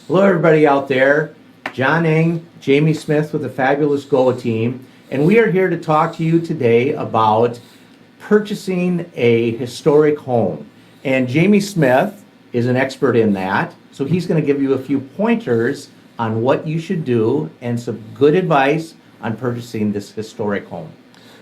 Hello, everybody out there. John Eng, Jamie Smith with the Fabulous Go team, and we are here to talk to you today about purchasing a historic home. And Jamie Smith is an expert in that, so he's going to give you a few pointers on what you should do and some good advice on purchasing this historic home.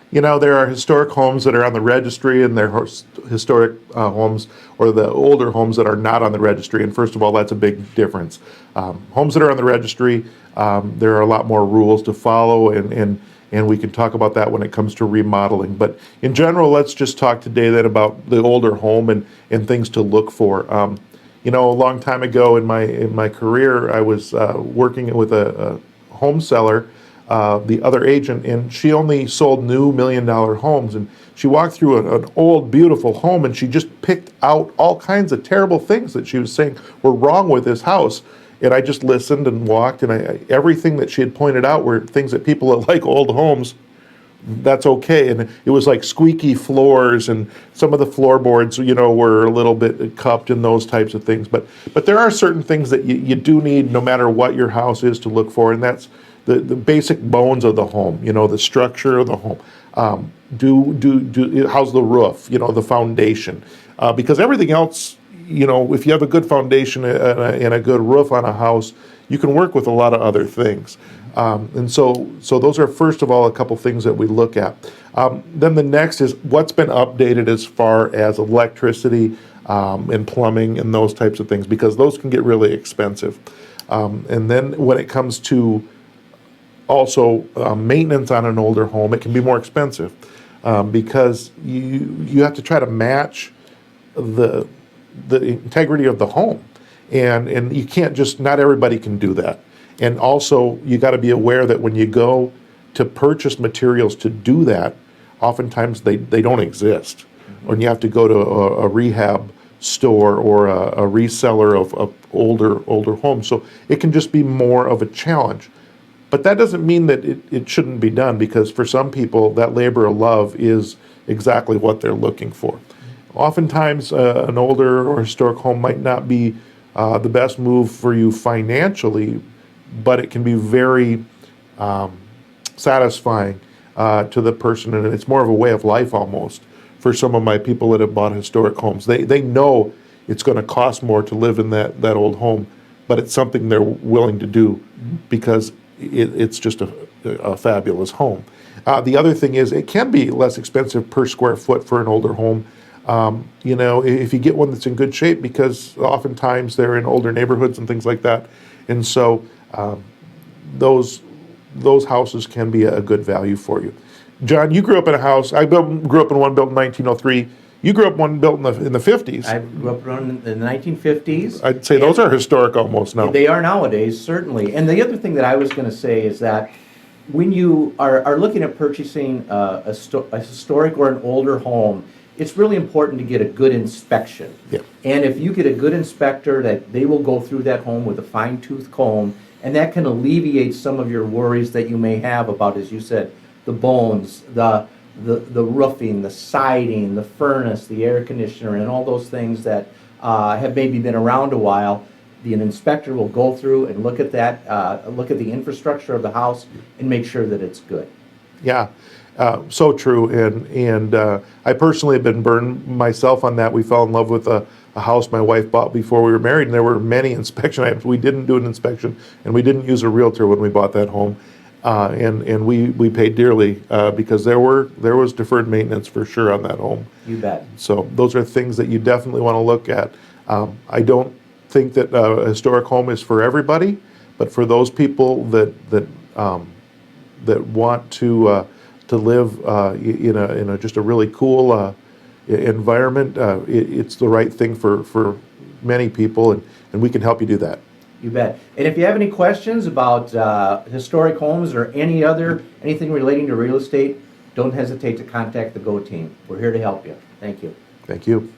You know, there are historic homes that are on the registry, and there are historic homes or the older homes that are not on the registry. And first of all, that's a big difference. Homes that are on the registry, there are a lot more rules to follow, and we can talk about that when it comes to remodeling. But in general, let's just talk today then about the older home and things to look for. You know, a long time ago in my career, I was working with a home seller, the other agent, and she only sold new $1 million homes. And she walked through an old, beautiful home, and she just picked out all kinds of terrible things that she was saying were wrong with this house. And I just listened and walked, and everything that she had pointed out were things that people that like old homes, that's okay. And it was like squeaky floors, and some of the floorboards, you know, were a little bit cupped and those types of things. But there are certain things that you do need, no matter what your house is, to look for, and that's the basic bones of the home, you know, the structure of the home. How's the roof, you know, the foundation? Because everything else, you know, if you have a good foundation and a good roof on a house, you can work with a lot of other things. And so those are, first of all, a couple things that we look at. Then the next is what's been updated as far as electricity and plumbing and those types of things, because those can get really expensive. And then when it comes to also maintenance on an older home, it can be more expensive because you have to try to match the integrity of the home, and you can't just, not everybody can do that. And also you got to be aware that when you go to purchase materials to do that, oftentimes they don't exist, or you have to go to a rehab store or a reseller of older homes. So it can just be more of a challenge. But that doesn't mean that it shouldn't be done, because for some people that labor of love is exactly what they're looking for. Oftentimes an older or historic home might not be the best move for you financially, but it can be very satisfying to the person, and it's more of a way of life almost for some of my people that have bought historic homes. They know it's going to cost more to live in that old home, but it's something they're willing to do because it's just a fabulous home. The other thing is it can be less expensive per square foot for an older home. You know, if you get one that's in good shape, because oftentimes they're in older neighborhoods and things like that. And so those houses can be a good value for you. John, you grew up in a house. Grew up in one built in 1903. You grew up one built in the 50s. I grew up in the 1950s. I'd say those are historic almost now. They are nowadays, certainly. And the other thing that I was going to say is that when you are looking at purchasing a historic or an older home, it's really important to get a good inspection. Yeah. And if you get a good inspector, that they will go through that home with a fine-tooth comb, and that can alleviate some of your worries that you may have about, as you said, the bones, the roofing, the siding, the furnace, the air conditioner, and all those things that have maybe been around a while. An inspector will go through and look at that, look at the infrastructure of the house, and make sure that it's good. Yeah, so true. And I personally have been burned myself on that. We fell in love with a house my wife bought before we were married, and there were many inspection items. We didn't do an inspection, and we didn't use a realtor when we bought that home. And we paid dearly because there was deferred maintenance for sure on that home. You bet. So those are things that you definitely want to look at. I don't think that a historic home is for everybody, but for those people that want to live in a just a really cool environment, it's the right thing for many people, and we can help you do that. You bet. And if you have any questions about historic homes or anything relating to real estate, don't hesitate to contact the Go team. We're here to help you. Thank you. Thank you.